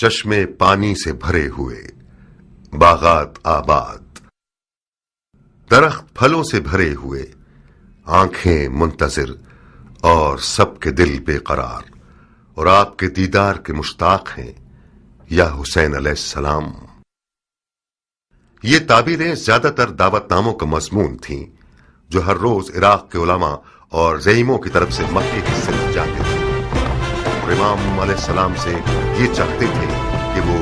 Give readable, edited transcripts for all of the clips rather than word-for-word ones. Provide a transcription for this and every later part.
چشمے پانی سے بھرے ہوئے، باغات آباد، درخت پھلوں سے بھرے ہوئے، آنکھیں منتظر اور سب کے دل بے قرار، اور آپ کے دیدار کے مشتاق ہیں یا حسین علیہ السلام۔ یہ تعبیریں زیادہ تر دعوت ناموں کا مضمون تھیں جو ہر روز عراق کے علماء اور زعیموں کی طرف سے مکے کی سمت جاتے تھے، اور امام علیہ السلام سے یہ چاہتے تھے کہ وہ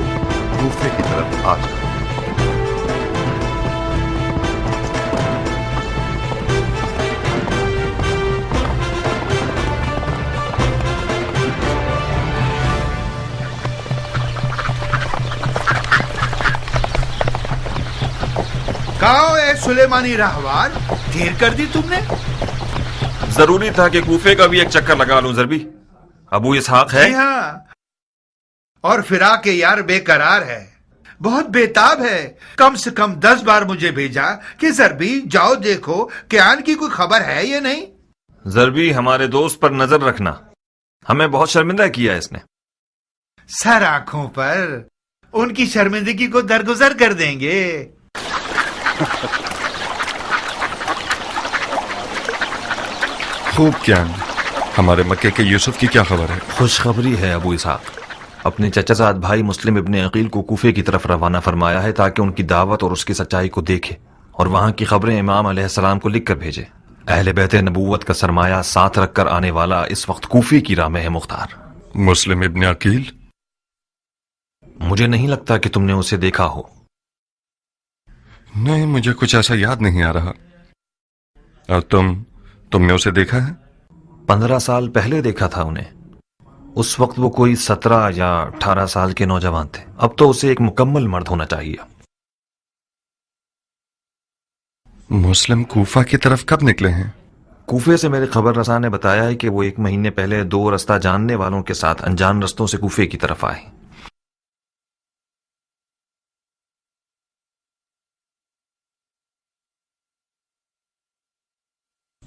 کوفے کی طرف آ جائیں۔ کہاں اے سلیمانی راہوار، دیر کر دی تم نے؟ ضروری تھا کہ کوفے کا بھی ایک چکر لگا لوں ضربی۔ ابو اسحاق ہے؟ جی ہاں، اور فراق یار بے قرار ہے، بہت بےتاب ہے۔ کم سے کم 10 بار مجھے بھیجا کہ ضربی جاؤ دیکھو کہ آن کی کوئی خبر ہے یا نہیں۔ ضربی، ہمارے دوست پر نظر رکھنا، ہمیں بہت شرمندہ کیا اس نے۔ سر آنکھوں پر، ان کی شرمندگی کو درگزر کر دیں گے۔ خوب کیا، ہمارے مکے کے یوسف کی کیا خبر ہے؟ خوشخبری ہے ابو اسحاق، اپنے چچا زاد بھائی مسلم ابن عقیل کو کوفے کی طرف روانہ فرمایا ہے تاکہ ان کی دعوت اور اس کی سچائی کو دیکھے اور وہاں کی خبریں امام علیہ السلام کو لکھ کر بھیجے۔ اہل بیت نبوت کا سرمایہ ساتھ رکھ کر آنے والا اس وقت کوفے کی راہ میں ہے مختار۔ مسلم ابن عقیل؟ مجھے نہیں لگتا کہ تم نے اسے دیکھا ہو۔ نہیں، مجھے کچھ ایسا یاد نہیں آ رہا۔ اور تم نے اسے دیکھا ہے؟ 15 سال پہلے دیکھا تھا انہیں، اس وقت وہ کوئی 17 یا 18 سال کے نوجوان تھے، اب تو اسے ایک مکمل مرد ہونا چاہیے۔ مسلم کوفہ کی طرف کب نکلے ہیں؟ کوفے سے میرے خبر رساں نے بتایا ہے کہ وہ 1 مہینے پہلے 2 رستہ جاننے والوں کے ساتھ انجان رستوں سے کوفے کی طرف آئے۔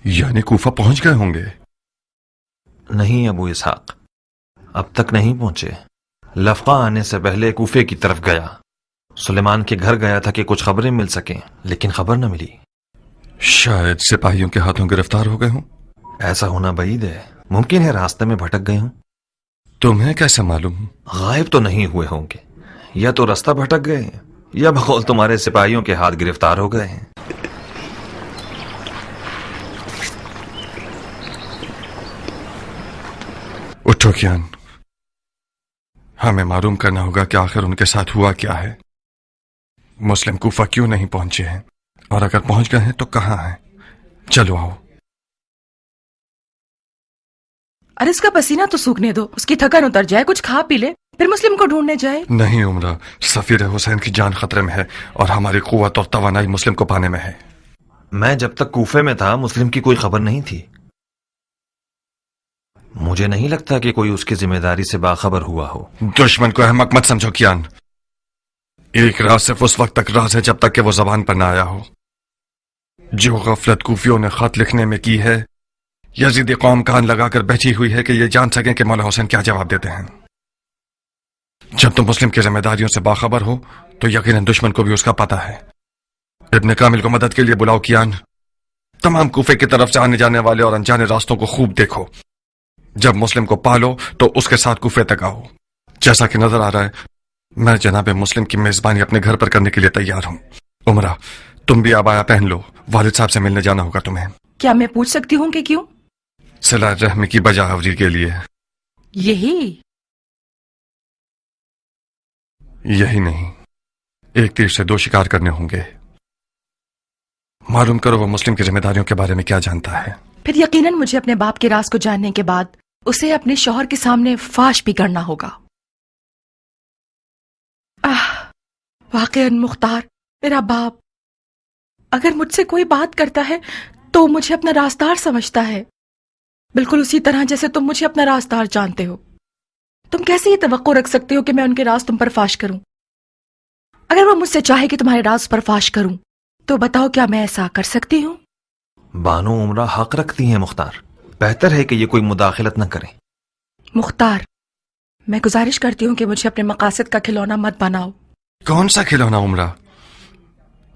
یعنی کوفہ پہنچ گئے ہوں گے؟ نہیں ابو اسحاق، اب تک نہیں پہنچے۔ لفقہ آنے سے پہلے کوفے کی طرف گیا، سلیمان کے گھر گیا تھا کہ کچھ خبریں مل سکیں، لیکن خبر نہ ملی۔ شاید سپاہیوں کے ہاتھوں گرفتار ہو گئے ہوں۔ ایسا ہونا بعید ہے، ممکن ہے راستے میں بھٹک گئے ہوں۔ تمہیں کیسے معلوم؟ غائب تو نہیں ہوئے ہوں گے، یا تو رستہ بھٹک گئے ہیں یا بقول تمہارے سپاہیوں کے ہاتھ گرفتار ہو گئے ہیں۔ اٹھو کیان، ہمیں معلوم کرنا ہوگا کہ آخر ان کے ساتھ ہوا کیا ہے۔ مسلم کوفہ کیوں نہیں پہنچے ہیں، اور اگر پہنچ گئے ہیں تو کہاں ہیں؟ چلو آؤ۔ ارے اس کا پسینہ تو سوکھنے دو، اس کی تھکن اتر جائے، کچھ کھا پی لے، پھر مسلم کو ڈھونڈنے جائے۔ نہیں عمرہ، سفیر حسین کی جان خطرے میں ہے اور ہماری قوت اور توانائی مسلم کو پانے میں ہے۔ میں جب تک کوفے میں تھا مسلم کی کوئی خبر نہیں تھی، مجھے نہیں لگتا کہ کوئی اس کی ذمہ داری سے باخبر ہوا ہو۔ دشمن کو احمق مت سمجھو کیان، ایک راز صرف اس وقت تک راز ہے جب تک کہ وہ زبان پر نہ آیا ہو۔ جو غفلت کوفیوں نے خط لکھنے میں کی ہے، یزیدی قوم کان لگا کر بیٹھی ہوئی ہے کہ یہ جان سکیں کہ مولا حسین کیا جواب دیتے ہیں۔ جب تم مسلم کی ذمہ داریوں سے باخبر ہو تو یقیناً دشمن کو بھی اس کا پتہ ہے۔ ابن کامل کو مدد کے لیے بلاؤ کیان، تمام کوفے کی طرف سے آنے جانے والے اور انجانے راستوں کو خوب دیکھو۔ جب مسلم کو پالو تو اس کے ساتھ کوفے تک آؤ۔ جیسا کہ نظر آ رہا ہے میں جناب مسلم کی میزبانی اپنے گھر پر کرنے کے لیے تیار ہوں۔ عمرہ، تم بھی عبایا پہن لو، والد صاحب سے ملنے جانا ہوگا تمہیں۔ کیا میں پوچھ سکتی ہوں کہ کیوں؟ صلہ رحمی کی بجا آوری کے لیے۔ یہی نہیں، ایک تیر سے 2 شکار کرنے ہوں گے۔ معلوم کرو وہ مسلم کی ذمہ داریوں کے بارے میں کیا جانتا ہے۔ پھر یقیناً مجھے اپنے باپ کے راز کو جاننے کے بعد اسے اپنے شوہر کے سامنے فاش بھی کرنا ہوگا۔ واقعاً مختار، میرا باپ اگر مجھ سے کوئی بات کرتا ہے تو مجھے اپنا رازدار سمجھتا ہے، بالکل اسی طرح جیسے تم مجھے اپنا رازدار جانتے ہو۔ تم کیسے یہ توقع رکھ سکتے ہو کہ میں ان کے راز تم پر فاش کروں؟ اگر وہ مجھ سے چاہے کہ تمہارے راز پر فاش کروں تو بتاؤ کیا میں ایسا کر سکتی ہوں؟ بانو عمرہ حق رکھتی ہیں مختار، بہتر ہے کہ یہ کوئی مداخلت نہ کریں۔ مختار، मैं गुजारिश करती हूँ कि मुझे अपने मकासद का खिलौना मत बनाओ। कौन सा खिलौना उमरा?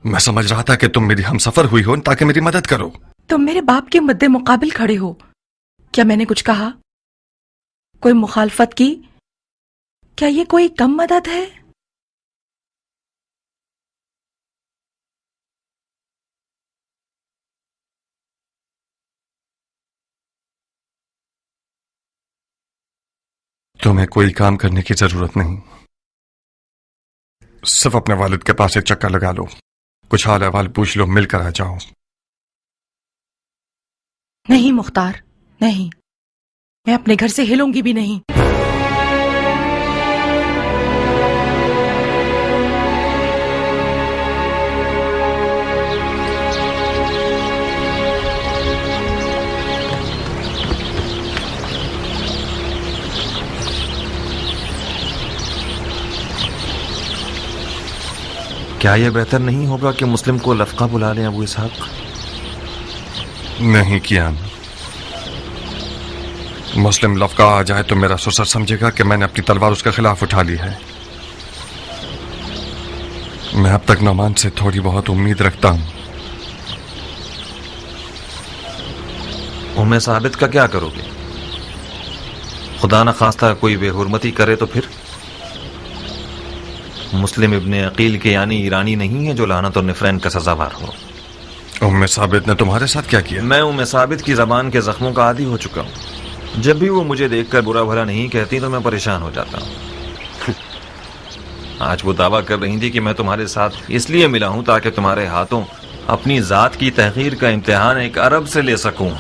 मैं समझ रहा था कि तुम मेरी हमसफर हुई हो ताकि मेरी मदद करो। तुम मेरे बाप के मुद्दे मुकाबिल खड़े हो। क्या मैंने कुछ कहा? कोई मुखालफत की? क्या ये कोई कम मदद है? तुम्हें कोई काम करने की जरूरत नहीं, सिर्फ अपने वालिद के पास एक चक्कर लगा लो, कुछ हाल अहवाल पूछ लो, मिलकर आ जाओ। नहीं मुख्तार, नहीं, मैं अपने घर से हिलूंगी भी नहीं। क्या यह बेहतर नहीं होगा कि मुस्लिम को लफका बुला लें अबू इसहाक? नहीं कियान, मुस्लिम लफका आ जाए तो मेरा ससुर समझेगा कि मैंने अपनी तलवार उसके खिलाफ उठा ली है। मैं अब तक नौमान से थोड़ी बहुत उम्मीद रखता हूं। उम्मे साबित का क्या करोगे? खुदा न खास्ता कोई बेहुरमती करे तो फिर? मुस्लिम इब्ने अकील के यानी ईरानी नहीं है जो लानत और निफरैन का सजावार हो। उम्मे साबित ने तुम्हारे साथ क्या किया? मैं उम्मे साबित की जबान के जख्मों का आदी हो चुका हूं। जब भी वो मुझे देखकर बुरा भला नहीं कहती तो मैं परेशान हो जाता हूं। आज वो दावा कर रही थी कि मैं तुम्हारे साथ इसलिए मिला हूं ताकि तुम्हारे हाथों अपनी जात की तहकीर का इम्तिहान एक अरब से ले सकूं।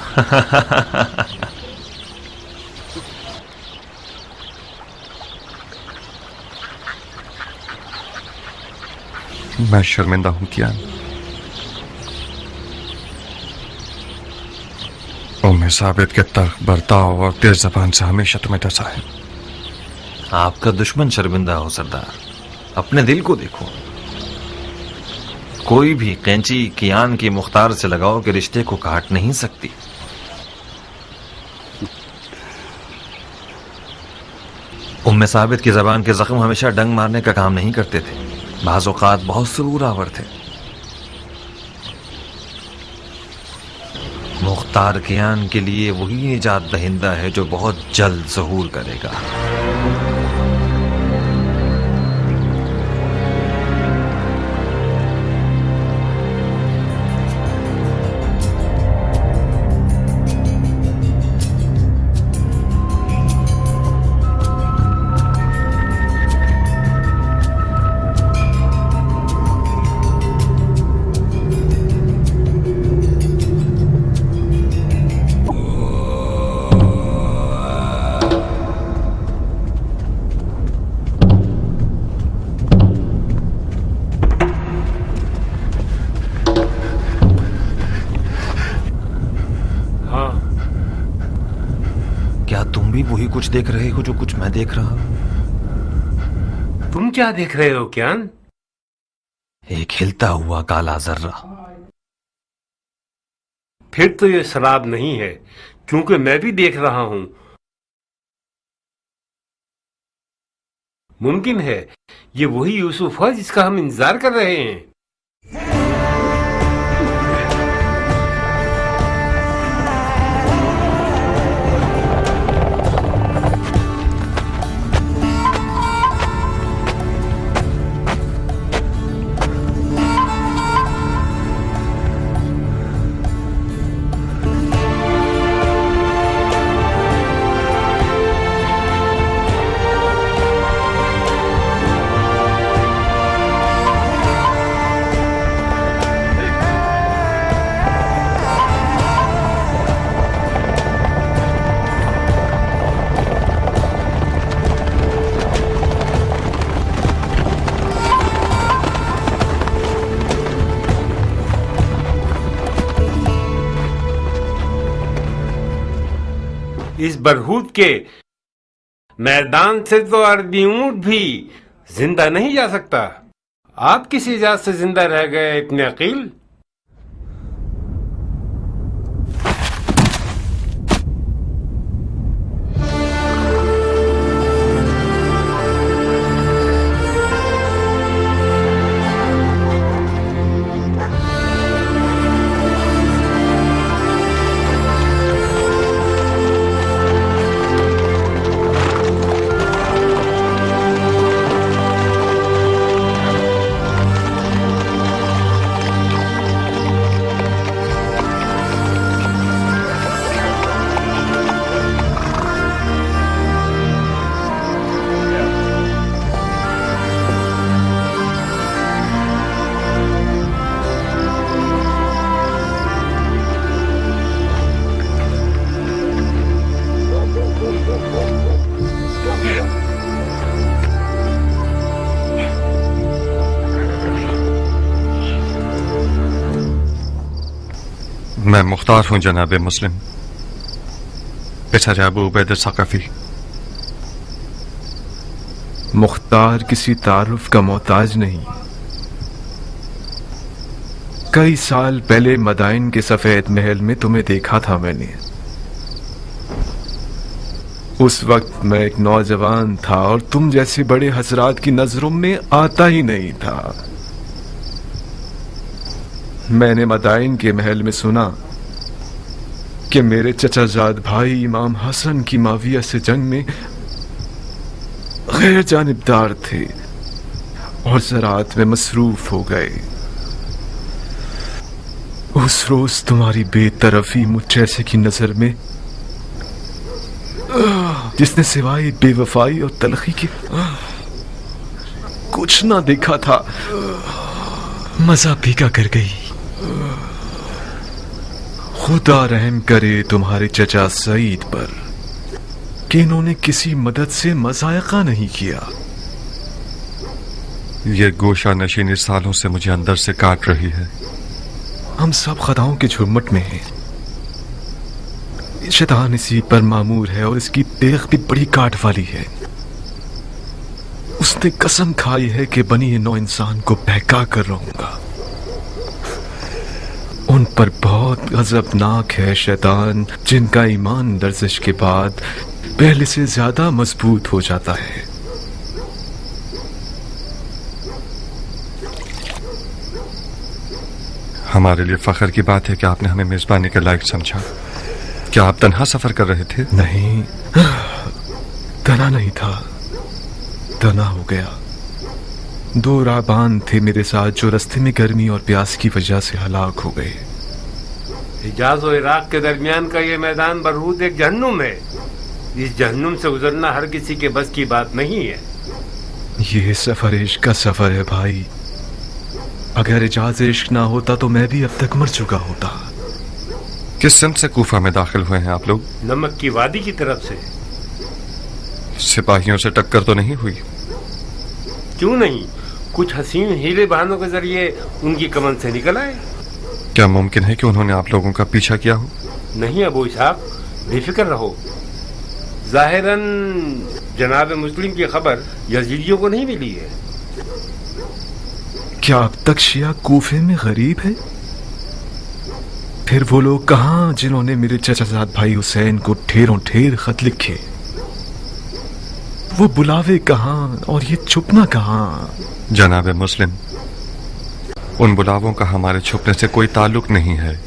मैं शर्मिंदा हूं कियान। उम्मे साबित के तर्क, बर्ताव और तेज जबान से हमेशा तुम्हें डसा है। आपका दुश्मन शर्मिंदा हो सरदार, अपने दिल को देखो। कोई भी कैंची कियान की मुख्तार से लगाओ कि रिश्ते को काट नहीं सकती। उम्मे साबित की जबान के जख्म हमेशा डंग मारने का काम नहीं करते थे, बाज़ औक़ात बहुत सुरूर आवर थे। मुख्तार कियान के लिए वही निजात दहिंदा है जो बहुत जल्द ज़हूर करेगा। वही कुछ देख रहे हो जो कुछ मैं देख रहा हूं? तुम क्या देख रहे हो कियान? एक हिलता हुआ काला जर्रा। फिर तो ये शराब नहीं है, क्योंकि मैं भी देख रहा हूं। मुमकिन है ये वही यूसुफ है जिसका हम इंतजार कर रहे हैं। इस बरहूत के मैदान से तो अर्दी ऊंट भी जिंदा नहीं जा सकता। आप किस इजाजत से जिंदा रह गए इब्ने अकील? मैं मुख्तार हूं जनाब मुस्लिम, पिता अबू उबैद सक़फ़ी। मुख्तार किसी तारुफ का मोहताज नहीं। कई साल पहले मदाइन के सफेद महल में तुम्हें देखा था मैंने। उस वक्त मैं एक नौजवान था और तुम जैसे बड़े हजरात की नजरों में आता ही नहीं था। मैंने मदाइन के महल में सुना कि मेरे चचाजाद भाई इमाम हसन की माविया से जंग में गैर जानिबदार थे और ज़राअत में मसरूफ हो गए। उस रोज तुम्हारी बेतरफी मुझ जैसे की नजर में, जिसने सिवाय बेवफाई और तलखी के कुछ ना देखा था, मजा फीका कर गई। खुदा रहम करे तुम्हारे चचा सईद पर कि इन्होंने किसी मदद से मजायका नहीं किया। ये गोशा नशीनी सालों से मुझे अंदर से काट रही है। हम सब खदाओं के झुरमुट में हैं। शैतान इसी पर मामूर है और इसकी देख भी बड़ी काट वाली है। उसने कसम खाई है कि बनी नौ इंसान को बहका कर रहूंगा। उन पर बहुत गजबनाक है शैतान, जिनका ईमान लर्जिश के बाद पहले से ज्यादा मजबूत हो जाता है। हमारे लिए फख्र की बात है कि आपने हमें मेजबानी के लायक समझा। क्या आप तन्हा सफर कर रहे थे? नहीं, तना नहीं था, तना हो गया। दो राहबान थे मेरे साथ जो रास्ते में गर्मी और प्यास की वजह से हलाक हो गए। हिजाज और इराक के दरमियान का ये मैदान बरहूद एक जहन्नुम है। इस जहन्नुम से गुजरना हर किसी के बस की बात नहीं है। ये सफर इश्क का सफर है भाई। अगर इजाज़ इश्क ना होता तो मैं भी अब तक मर चुका होता। किस सिमत से कूफा में दाखिल हुए हैं आप लोग? नमक की वादी की तरफ से। सिपाहियों से टक्कर तो नहीं हुई? क्यों नहीं, कुछ हसीन हीले बहानों के जरिए उनकी कमन से निकल आए। क्या मुमकिन है कि उन्होंने आप लोगों का पीछा किया हो? नहीं अबू इसहाक, बेफिक्र रहो। जाहिरन जनाब मुस्लिम की खबर यजीदियों को नहीं मिली है। क्या अब तक शिया कूफे में गरीब है? फिर वो लोग कहां जिन्होंने मेरे चचाजाद भाई हुसैन को ढेरों ढेर खत लिखे? वो बुलावे कहां और ये छुपना कहां? जनाब मुस्लिम, उन बुलावों का हमारे छुपने से कोई ताल्लुक नहीं है।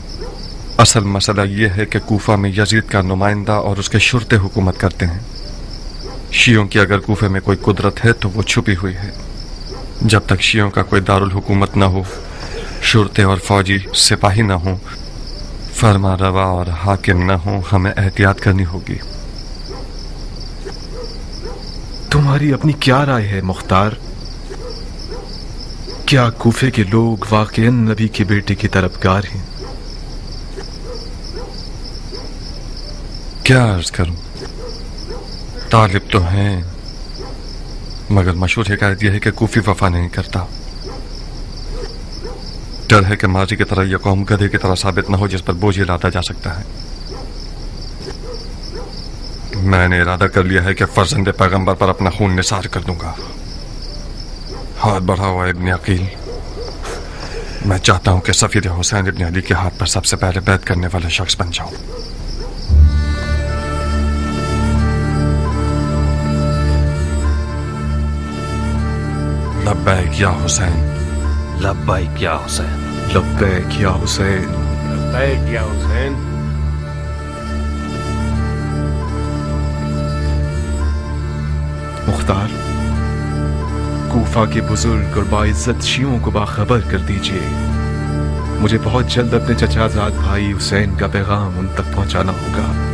असल मसला ये है कि कूफा में यजीद का नुमाइंदा और उसके शुरते हुकूमत करते हैं। शियों की अगर कूफे में कोई कुदरत है तो वो छुपी हुई है। जब तक शियों का कोई दारुल हुकूमत न हो, शुरते और फौजी सिपाही न हो, फरमा रवा और हाकिम न हो, हमें एहतियात करनी होगी। तुम्हारी अपनी क्या राय है मुख्तार? क्या कूफे के लोग वाकईन नबी के बेटे की तरफदार हैं? क्या अर्ज करूं, तालिब तो हैं, मगर मशहूर हिकायत यह है कि कूफी वफा नहीं करता। डर है कि माजी की तरह यह कौम गधे की तरह साबित न हो जिस पर बोझ लादा जा सकता है। मैंने इरादा कर लिया है कि फर्जंद पैगंबर पर अपना खून निसार कर दूंगा। हाथ बढ़ाओ इब्न अकील। मैं चाहता हूं कि सफीर हुसैन इब्न अली के हाथ पर सबसे पहले बैत करने वाला शख्स बन जाऊं। लब्बैक या हुसैन। लब्बैक या हुसैन। लब्बैक या हुसैन। लब्बैक या हुसैन। मुख्तार, कूफा के बुजुर्ग और बाइज्जत शियों को बाखबर कर दीजिए। मुझे बहुत जल्द अपने चचाजाद भाई हुसैन का पैगाम उन तक पहुंचाना होगा।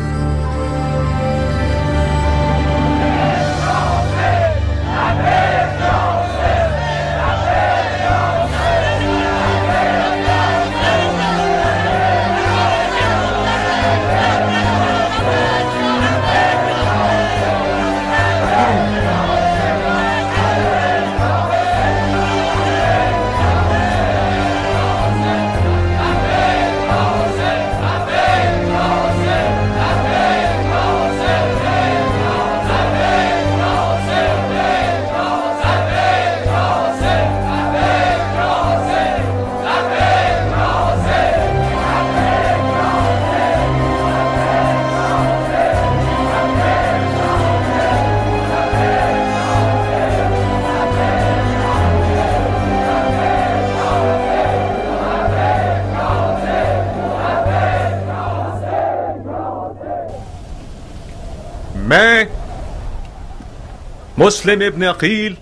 मुस्लिम इब्न अकील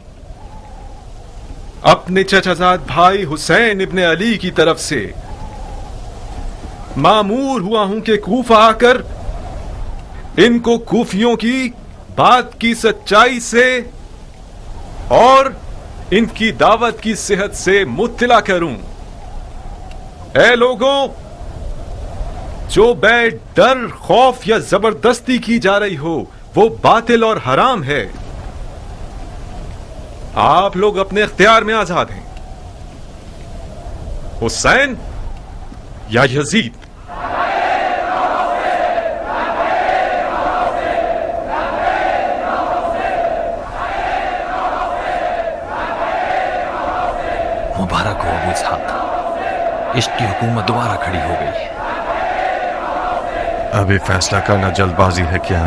अपने चचाजाद भाई हुसैन इब्न अली की तरफ से मामूर हुआ हूं कि कूफा आकर इनको कूफियों की बात की सच्चाई से और इनकी दावत की सेहत से मुत्तला करूं। ऐ लोगों, जो बै डर, खौफ या जबरदस्ती की जा रही हो वो बातिल और हराम है। आप लोग अपने इख्तियार में आजाद हैं, हुसैन या यजीद। मुबारक हो अबू इसहाक, इश्क की हुकूमत दोबारा खड़ी हो गई है। अभी फैसला करना जल्दबाजी है क्या?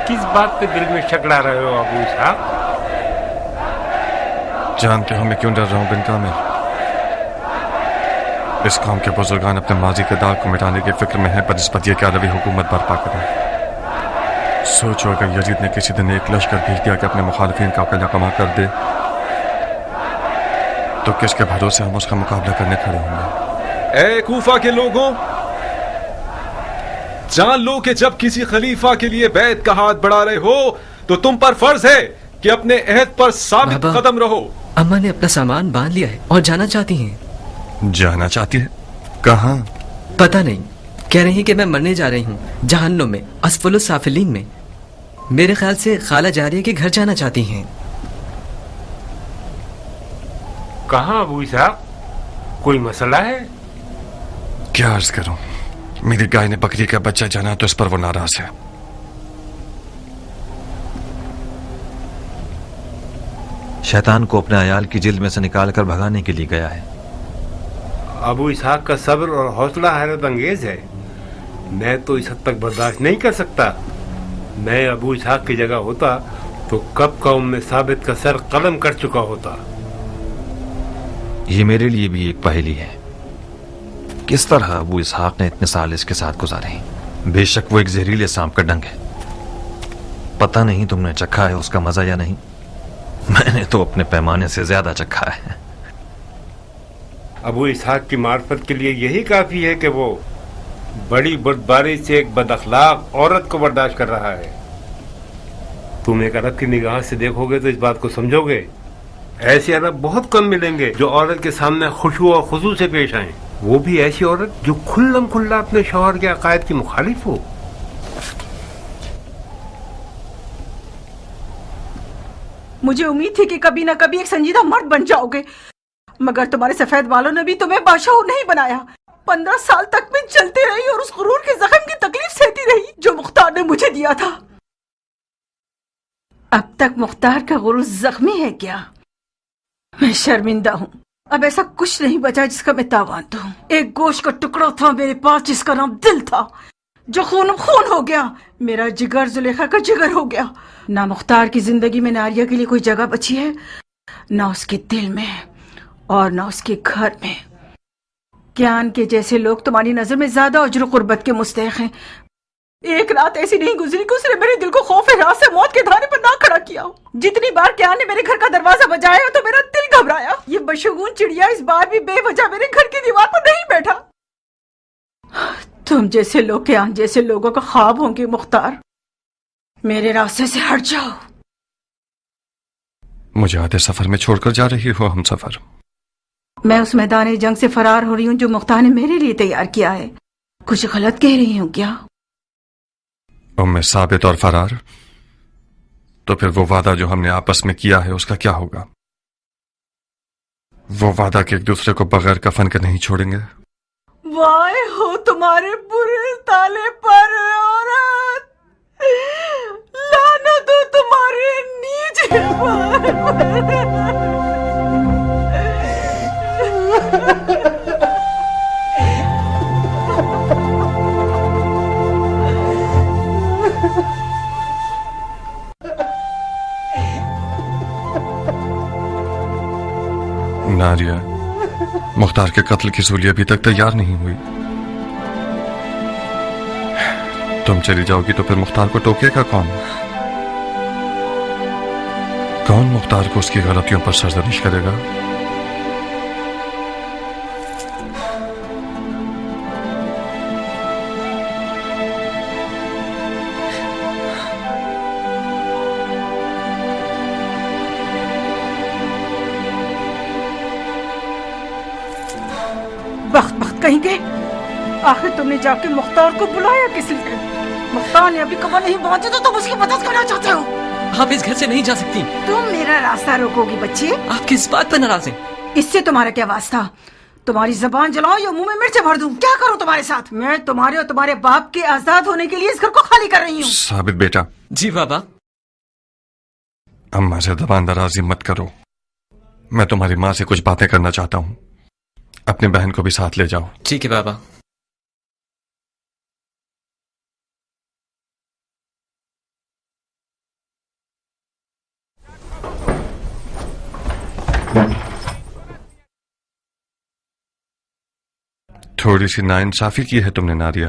किस बात पे दिल में शक ला रहे हो अबू इसहाक? जानते हो मैं क्यों डर रहा हूं बिन कामिल? इस कौम के बुजुर्गान अपने माजी के दाग को मिटाने की फिक्र में है बनिस्बत ये कि अरबी हुकूमत बर्पा करें। सोचो अगर यजीद ने किसी दिन एक लश्कर भेज दिया कि अपने मुखालिफिन का किला कमा कर दे, तो किसके भरोसे हम उसका मुकाबला करने खड़े होंगे? ए कूफा के लोगों, जान लो कि जब किसी खलीफा के लिए बैत का हाथ बढ़ा रहे हो तो तुम पर फर्ज है कि अपने अहद पर साबित कदम रहो। अम्मा ने अपना सामान बांध लिया है और जाना चाहती हैं। जाना चाहती है? कहाँ? पता नहीं, कह रही हैं कि मैं मरने जा रही हूँ जहन्नुम में, असफलुस साफिलीन में। मेरे ख्याल से खाला जारिया के घर जाना चाहती हैं। कहाँ अबू इसहाक, कोई मसला है? क्या अर्ज करूं, मेरी गाय ने बकरी का बच्चा जाना तो इस पर वो नाराज है। शैतान को अपने अयाल की जिल्द में से निकाल कर भगाने के लिए गया है। अबू इसहाक का सब्र और हौसला हैरत अंगेज है। मैं तो इस हद तक बर्दाश्त नहीं कर सकता। मैं अबू इसहाक की जगह होता तो कब का उम्मे साबित का सर कलम कर चुका होता। ये मेरे लिए भी एक पहेली है, किस तरह अबू इसहाक ने इतने साल इसके साथ गुजारे। बेशक वो एक जहरीले सांप का डंक है, पता नहीं तुमने चखा है उसका मजा या नहीं। मैंने तो अपने पैमाने से ज्यादा चखा है। अबू इसहाक की मार्फत के लिए यही काफी है कि वो बड़ी बुर्दबारी से एक बदअखलाक औरत को बर्दाश्त कर रहा है। तुम एक अरब की निगाह से देखोगे तो इस बात को समझोगे। ऐसे अरब बहुत कम मिलेंगे जो औरत के सामने खुशू और खुजू से पेश आए, वो भी ऐसी औरत जो खुल्लम खुल्ला अपने शौहर के अकायद की मुखालिफ हो। मुझे उम्मीद थी कि कभी ना कभी एक संजीदा मर्द बन जाओगे, मगर तुम्हारे सफेद बालों ने भी तुम्हें बादशाह नहीं बनाया। 15 साल तक मैं चलती रही और उस गुरूर के जख्म की तकलीफ सहती रही जो मुख्तार ने मुझे दिया था। अब तक मुख्तार का गुरूर जख्मी है क्या? मैं शर्मिंदा हूँ। अब ऐसा कुछ नहीं बचा जिसका मैं तावान दूं। एक गोश्त का टुकड़ा था मेरे पास जिसका नाम दिल था, जो खून खून हो गया। मेरा जिगर जुलेखा का जिगर हो गया। ना मुख्तार की जिंदगी में नारिया के लिए कोई जगह बची है, ना उसके दिल में और ना उसके घर में। ज्ञान के जैसे लोग तुम्हारी नजर में ज्यादा उज्र कुर्बत के मुस्तहिक हैं। एक रात ऐसी नहीं गुजरी कि उसने मेरे दिल को खौफ रात से मौत के धारे पर ना खड़ा किया हो। जितनी बार ज्ञान ने मेरे घर का दरवाजा बजाया तो मेरा दिल घबराया। ये बशगुन चिड़िया इस बार भी बेवजह मेरे घर की दीवार पर नहीं बैठा। तुम जैसे लोग ज्ञान जैसे लोगों का ख्वाब होंगे मुख्तार। मेरे रास्ते से हट जाओ। मुझे आधे सफर में छोड़कर जा रही हो हम सफर? मैं उस मैदान जंग से फरार हो रही हूँ जो मुख्तार ने मेरे लिए तैयार किया है। कुछ गलत कह रही हूँ क्या? उम्मे साबित और फरार? तो फिर वो वादा जो हमने आपस में किया है उसका क्या होगा? वो वादा कि एक दूसरे को बगैर कफन के नहीं छोड़ेंगे। वाह हो तुम्हारे बुरे ताले पर औरत, लानत हो तुम्हारे नीच पर। नारिया, मुख्तार के कत्ल की सूली अभी तक तैयार नहीं हुई। तुम चली जाओगी तो फिर मुख्तार को टोकेगा कौन? کون مختار کو اس کی غلطیوں پر سرزنش کرے گا؟ بخت کہیں گے، آخر تم نے جا کے مختار کو بلایا کس لیے؟ مختار نے ابھی قبر نہیں پہنچے تو تم اس کی مدد کرنا چاہتے ہو؟ آپ اس گھر سے نہیں جا سکتی۔ تم میرا راستہ روکو گی بچے؟ آپ کس بات پر ناراض ہیں؟ اس سے تمہارا کیا واسطہ؟ تمہاری زبان جلاؤ یا منہ میں مرچیں بھر دوں؟ کیا کروں تمہارے ساتھ؟ میں تمہارے اور تمہارے باپ کے آزاد ہونے کے لیے اس گھر کو خالی کر رہی ہوں۔ ثابت بیٹا۔ جی بابا۔ اماں سے زبان درازی مت کرو، میں تمہاری ماں سے کچھ باتیں کرنا چاہتا ہوں، اپنی بہن کو بھی ساتھ لے جاؤ۔ ٹھیک ہے بابا۔ تھوڑی سی ناانصافی کی ہے تم نے نادیہ۔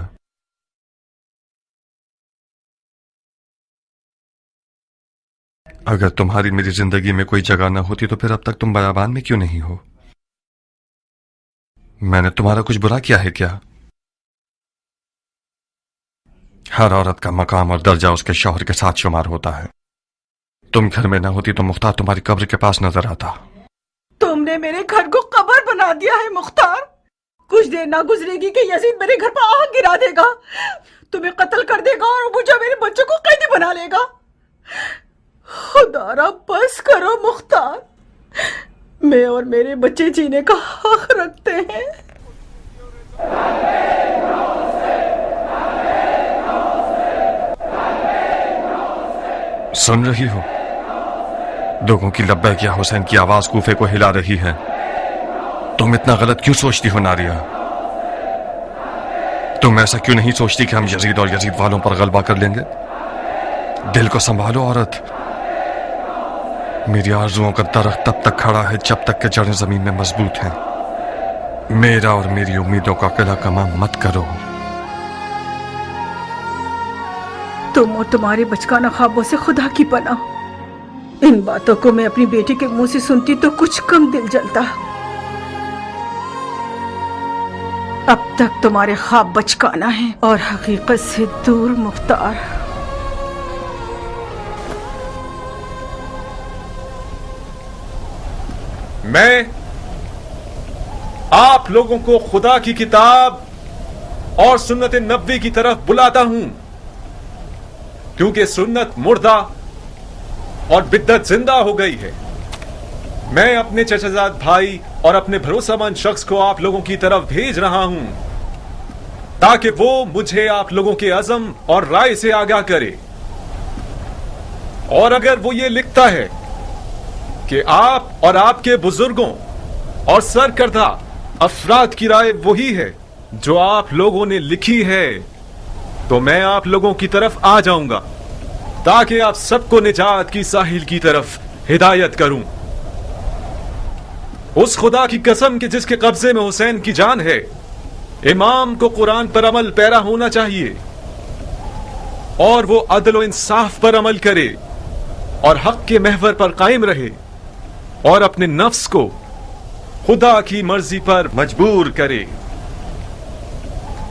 اگر تمہاری میری زندگی میں کوئی جگہ نہ ہوتی تو پھر اب تک تم بیابان میں کیوں نہیں ہو؟ میں نے تمہارا کچھ برا کیا ہے کیا؟ ہر عورت کا مقام اور درجہ اس کے شوہر کے ساتھ شمار ہوتا ہے۔ تم گھر میں نہ ہوتی تو مختار تمہاری قبر کے پاس نظر آتا۔ تم نے میرے گھر کو قبر بنا دیا ہے مختار۔ کچھ دیر نہ گزرے گی کہ یزید میرے گھر پر آگ گرا دے گا، تمہیں قتل کر دے گا اور مجھے میرے بچوں کو قیدی بنا لے گا۔ خدا را بس کرو مختار، میں اور میرے بچے جینے کا حق رکھتے ہیں۔ سن رہی ہو؟ لوگوں کی لبیک یا حسین کی آواز کوفے کو ہلا رہی ہے۔ تم اتنا غلط کیوں سوچتی ہو ناریہ؟ تم ایسا کیوں نہیں سوچتی کہ ہم یزید اور یزید والوں پر غلبہ کر لیں گے؟ دل کو سنبھالو عورت۔ میری آرزوؤں کا درخت تب تک کھڑا ہے جب تک کہ جڑیں زمین میں مضبوط ہیں۔ میرا اور میری امیدوں کا قلعہ کما مت کرو۔ تم اور تمہارے بچگانہ خوابوں سے خدا کی پناہ۔ ان باتوں کو میں اپنی بیٹی کے منہ سے سنتی تو کچھ کم دل جلتا۔ اب تک تمہارے خواب بچگانہ ہیں اور حقیقت سے دور مختار۔ میں آپ لوگوں کو خدا کی کتاب اور سنت نبوی کی طرف بلاتا ہوں، کیونکہ سنت مردہ اور بدعت زندہ ہو گئی ہے۔ میں اپنے چچا زاد بھائی اور اپنے بھروسہ مند شخص کو آپ لوگوں کی طرف بھیج رہا ہوں تاکہ وہ مجھے آپ لوگوں کے عزم اور رائے سے آگاہ کرے، اور اگر وہ یہ لکھتا ہے کہ آپ اور آپ کے بزرگوں اور سرکردہ افراد کی رائے وہی ہے جو آپ لوگوں نے لکھی ہے، تو میں آپ لوگوں کی طرف آ جاؤں گا تاکہ آپ سب کو نجات کی ساحل کی طرف ہدایت کروں۔ اس خدا کی قسم کہ جس کے قبضے میں حسین کی جان ہے، امام کو قرآن پر عمل پیرا ہونا چاہیے اور وہ عدل و انصاف پر عمل کرے اور حق کے محور پر قائم رہے اور اپنے نفس کو خدا کی مرضی پر مجبور کرے۔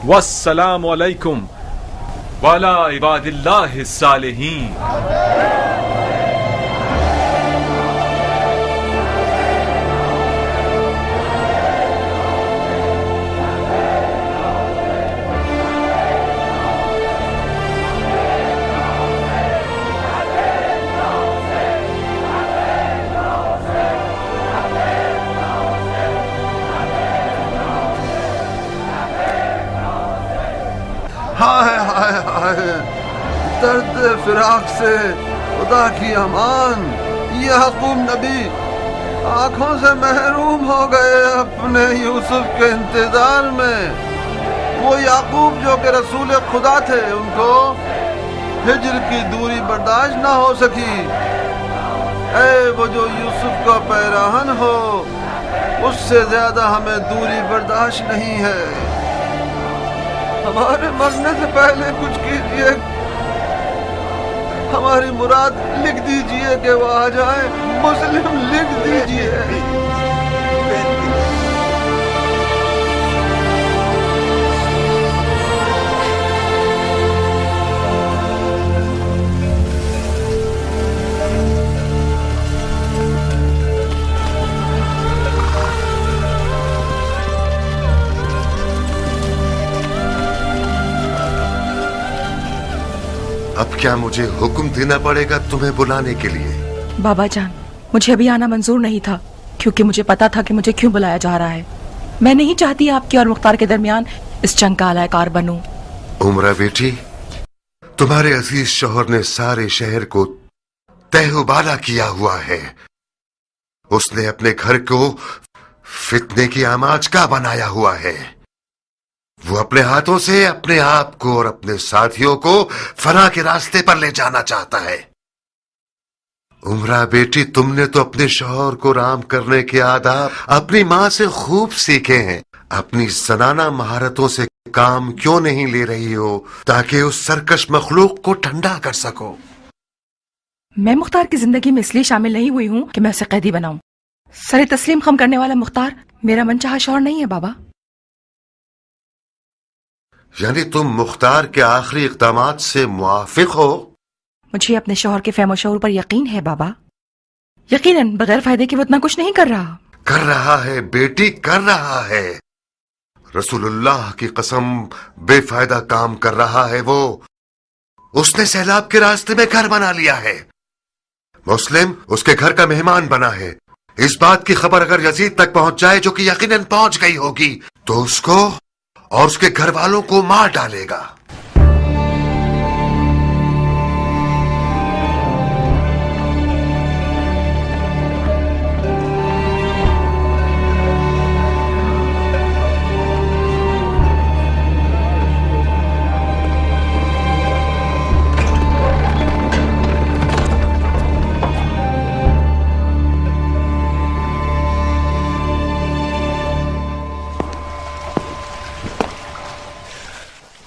والسلام علیکم وعلی عباد اللہ الصالحین۔ ہائے ہائے ہائے، درد فراق سے خدا کی امان۔ یعقوب نبی آنکھوں سے محروم ہو گئے اپنے یوسف کے انتظار میں۔ وہ یعقوب جو کہ رسول خدا تھے، ان کو ہجر کی دوری برداشت نہ ہو سکی۔ اے وہ جو یوسف کا پیراہن ہو، اس سے زیادہ ہمیں دوری برداشت نہیں ہے۔ ہمارے مرنے سے پہلے کچھ کیجیے، हमारी मुराद लिख दीजिए कि वो आ जाए। मुस्लिम लिख दीजिए। अब क्या मुझे हुक्म देना पड़ेगा तुम्हें बुलाने के लिए? बाबा जान, मुझे अभी आना मंजूर नहीं था, क्योंकि मुझे पता था कि मुझे क्यों बुलाया जा रहा है। मैं नहीं चाहती आपके और मुख्तार के दरमियान इस जंग का आलाकार बनूं। उमरा बेटी, तुम्हारे अजीज शौहर ने सारे शहर को तहबाला किया हुआ है। उसने अपने घर को फितने की आमाज का बनाया हुआ है। वो अपने हाथों से अपने आप को और अपने साथियों को फना के रास्ते पर ले जाना चाहता है। उमरा बेटी, तुमने तो अपने शौहर को राम करने के आदाब अपनी माँ से खूब सीखे हैं। अपनी जनाना महारतों से काम क्यों नहीं ले रही हो ताकि उस सरकश मखलूक को ठंडा कर सको? मैं मुख्तार की जिंदगी में इसलिए शामिल नहीं हुई हूँ कि मैं उसे कैदी बनाऊं। सरे तस्लीम खम करने वाला मुख्तार मेरा मनचाहा शौहर नहीं है बाबा। यानी तुम मुख्तार के आखिरी इक़दामात से मुआफिक हो? मुझे अपने शौहर के फहम शऊर पर यकीन है बाबा। यकीनन बगैर फायदे के वो इतना कुछ नहीं कर रहा। कर रहा है बेटी, कर रहा है। रसूलुल्लाह की कसम, बेफायदा काम कर रहा है वो। उसने सैलाब के रास्ते में घर बना लिया है। मुस्लिम उसके घर का मेहमान बना है। इस बात की खबर अगर यजीद तक पहुंच जाए, जो कि यकीनन पहुंच गई होगी, तो उसको और उसके घर वालों को मार डालेगा।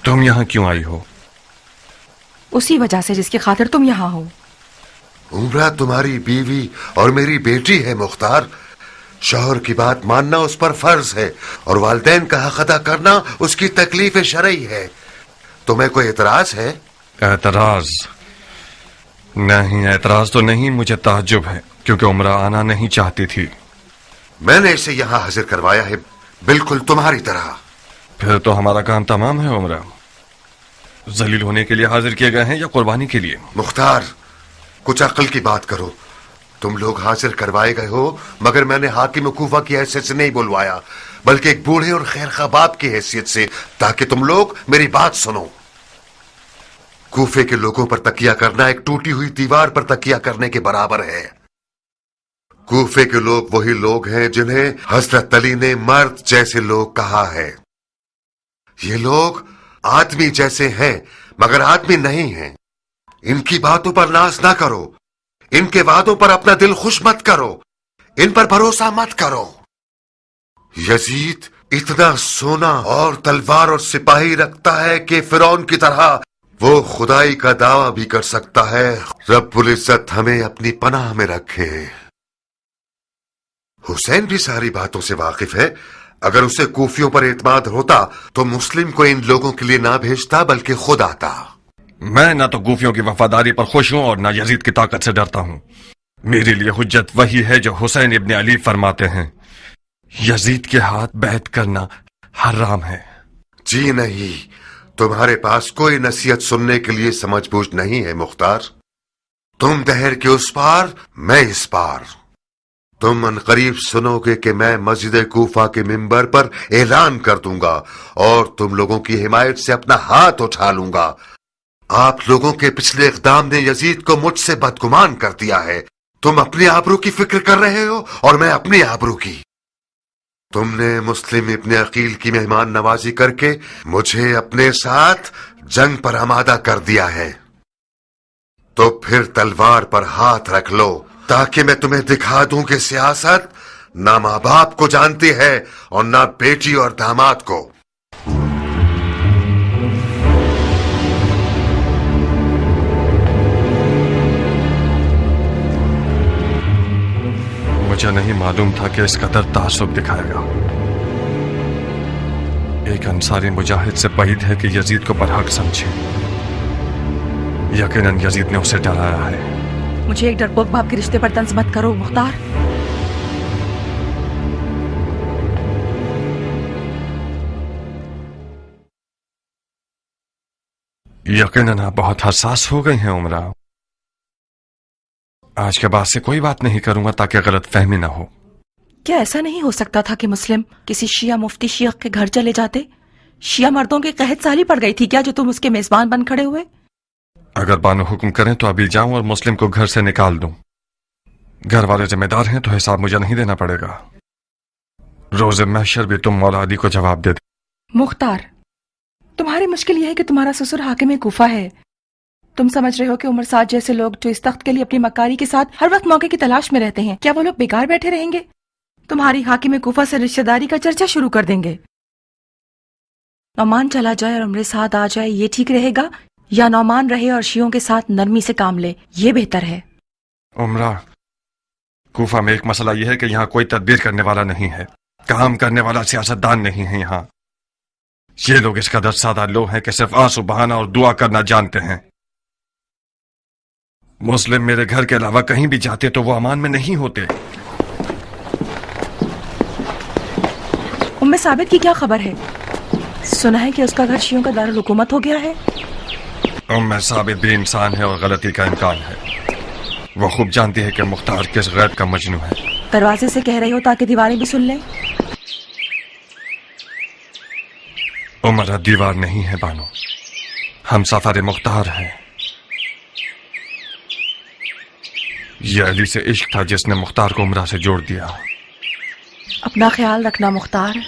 तुम यहाँ क्यों आई हो? उसी वजह से जिसकी खातिर तुम यहाँ हो। उमरा तुम्हारी बीवी और मेरी बेटी है मुख्तार। शौहर की बात मानना उस पर फर्ज है और वालिदैन का हक अदा करना उसकी तकलीफ शरई है। तुम्हें कोई एतराज है? एतराज नहीं, एतराज तो नहीं, मुझे ताज्जुब है क्योंकि उमरा आना नहीं चाहती थी। मैंने इसे यहाँ हाजिर करवाया है, बिल्कुल तुम्हारी तरह। फिर तो हमारा काम तमाम है। उमरा जलील होने के लिए हाजिर किए गए हैं या कुर्बानी के लिए? मुख्तार, कुछ अक्ल की बात करो। तुम लोग हाजिर करवाए गए हो, मगर मैंने हाकिम कूफा की हैसियत से नहीं बुलवाया, बल्कि एक बूढ़े और खैरखा बाप की हैसियत से, ताकि तुम लोग मेरी बात सुनो। कूफे के लोगों पर तकिया करना एक टूटी हुई दीवार पर तकिया करने के बराबर है। कूफे के लोग वही लोग हैं जिन्हें हजरत अली ने मर्द जैसे लोग कहा है। ये लोग आदमी जैसे हैं मगर आदमी नहीं हैं। इनकी बातों पर नाज ना करो, इनके वादों पर अपना दिल खुश मत करो, इन पर भरोसा मत करो। यजीद इतना सोना और तलवार और सिपाही रखता है कि फिरौन की तरह वो खुदाई का दावा भी कर सकता है। रब्बुल इज्जत हमें अपनी पनाह में रखे। हुसैन भी सारी बातों से वाकिफ है। अगर उसे कूफियों पर एतमाद होता तो मुस्लिम को इन लोगों के लिए ना भेजता बल्कि खुद आता। मैं ना तो कूफियों की वफादारी पर खुश हूं और ना यजीद की ताकत से डरता हूं। मेरे लिए हुज्जत वही है जो हुसैन इब्न अली फरमाते हैं, यजीद के हाथ बैत करना हराम है। जी नहीं, तुम्हारे पास कोई नसीहत सुनने के लिए समझ बूझ नहीं है मुख्तार। तुम दहर के उस पार, मैं इस पार। तुम अनकरीब सुनोगे कि मैं मस्जिद कूफा के मिंबर पर ऐलान कर दूंगा और तुम लोगों की हिमायत से अपना हाथ उठा लूंगा। आप लोगों के पिछले इक़दाम ने यजीद को मुझसे बदगुमान कर दिया है। तुम अपनी आबरू की फिक्र कर रहे हो और मैं अपनी आबरू की। तुमने मुस्लिम इब्न अकील की मेहमान नवाजी करके मुझे अपने साथ जंग पर आमादा कर दिया है। तो फिर तलवार पर हाथ रख लो ताकि मैं तुम्हें दिखा दूं कि सियासत ना माँ बाप को जानती है और ना बेटी और दामाद को। मुझे नहीं मालूम था कि इस कदर तासुब दिखाएगा। एक अंसारी मुजाहिद से बाइद है कि यजीद को बरहक समझे। यकीनन यजीद ने उसे डराया है। मुझे एक डरपोक बाप के रिश्ते पर तंज मत करो मुख्तार। यकीनन आप बहुत हसास हो गई हैं उमरा। आज के बाद से कोई बात नहीं करूंगा ताकि गलत फहमी ना हो। क्या ऐसा नहीं हो सकता था कि मुस्लिम किसी शिया मुफ्ती शिया के घर चले जाते? शिया मर्दों की कहत साली पड़ गई थी क्या जो तुम उसके मेजबान बन खड़े हुए? अगर बानो हुक्म करें तो अभी जाऊं और मुस्लिम को घर से निकाल दूं। घर वाले जिम्मेदार हैं तो हिसाब मुझे नहीं देना पड़ेगा। रोज़े महशर भी तुम मौला अली को जवाब दे दो। मुख्तार, तुम्हारी मुश्किल यह है कि तुम्हारा ससुर हाकिम कूफा है। तुम समझ रहे हो कि उमर साद जैसे लोग जो इस तख्त के लिए अपनी मक्कारी के साथ हर वक्त मौके की तलाश में रहते हैं, क्या वो लोग बेकार बैठे रहेंगे? तुम्हारी हाकिम कूफा से रिश्तेदारी का चर्चा शुरू कर देंगे। नौमान चला जाए और उमर साद आ जाए, ये ठीक रहेगा या नौमान रहे और शियों के साथ नरमी से काम ले, ये बेहतर है? उमरा, कूफा में एक मसला यह है कि यहाँ कोई तदबीर करने वाला नहीं है, काम करने वाला सियासतदान नहीं है। यहाँ ये लोग इस कदर सादा लोग हैं कि सिर्फ आंसू बहाना और दुआ करना जानते हैं। मुस्लिम मेरे घर के अलावा कहीं भी जाते तो वो अमान में नहीं होते। उम्मे साबित की क्या खबर है? सुना है कि उसका घर शियों का दारुल हुकूमत हो गया है। उम्मे साबित भी इंसान है और गलती का इम्कान है। वो खूब जानती है कि मुख्तार किस गैर का मजनू है। दरवाजे से कह रही हो ताकि दीवारें भी सुन लें। उमरा दीवार नहीं है बानो, हम सफार मुख्तार हैं। ये अली से इश्क था जिसने मुख्तार को उमरा से जोड़ दिया। अपना ख्याल रखना मुख्तार।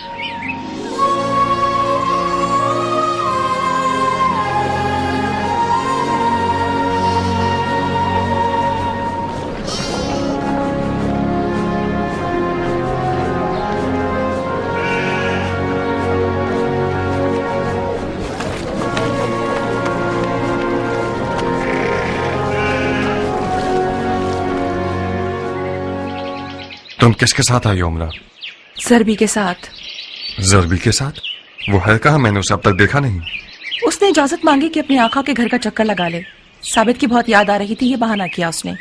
तुम किसके साथ आई हो उमरा? जरबी के साथ। जरबी के साथ? वो है कहाँ? मैंने उसे अब तक देखा नहीं। उसने इजाजत मांगी कि अपनी आका के घर का चक्कर लगा ले। साबित की बहुत याद आ रही थी, ये बहाना किया उसने।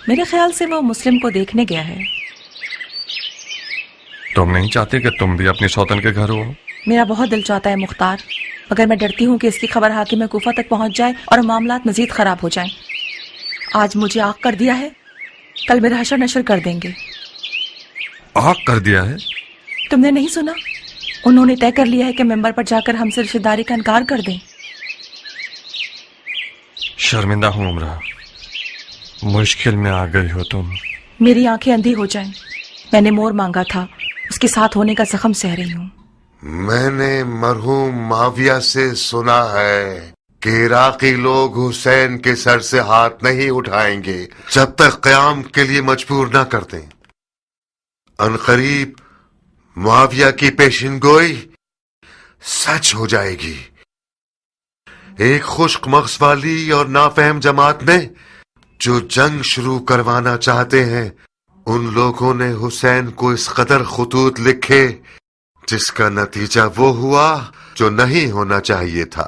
मेरे ख्याल से वो मुस्लिम को देखने गया है। तुम नहीं चाहते कि तुम भी अपनी सौतन के घर हो? मेरा बहुत दिल चाहता है मुख्तार, मगर मैं डरती हूँ कि इसकी खबर हाकिम कूफा तक पहुंच जाए और मामलात मजीद खराब हो जाएं। आज मुझे आग कर दिया है, कल मेरा हशर नशर कर देंगे। आग कर दिया है? तुमने नहीं सुना? उन्होंने तय कर लिया है कि मेंबर पर जाकर हमसे रिश्तेदारी का इनकार कर दें। शर्मिंदा हूं उमरा, मुश्किल में आ गई हो तुम। मेरी आंखें अंधी हो जाएं। मैंने मोर मांगा था, उसके साथ होने का जख्म सह रही हूँ। मैंने मरहूम माविया से सुना है कि इराकी लोग हुसैन के सर से हाथ नहीं उठाएंगे जब तक क़याम के लिए मजबूर न कर दें। अनकरीब मुआविया की पेशिनगोई सच हो जाएगी। एक खुश्क मग़ज़ वाली और नाफहम जमात में जो जंग शुरू करवाना चाहते हैं, उन लोगों ने हुसैन को इस कदर खुतूत लिखे जिसका नतीजा वो हुआ जो नहीं होना चाहिए था।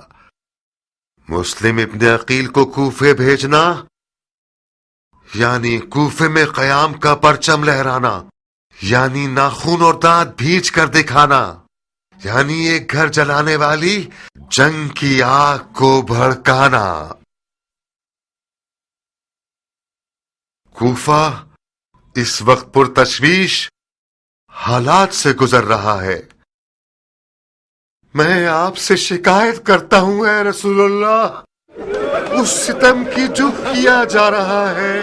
मुस्लिम इब्ने अकील को कूफे भेजना यानी कूफे में क़याम का परचम लहराना, यानी नाखून और दांत भींच कर दिखाना, यानी एक घर जलाने वाली जंग की आग को भड़काना। कूफा इस वक्त पुरतशवीश हालात से गुजर रहा है। मैं आपसे शिकायत करता हूं ऐ रसूलुल्लाह, उस सितम की जो किया जा रहा है।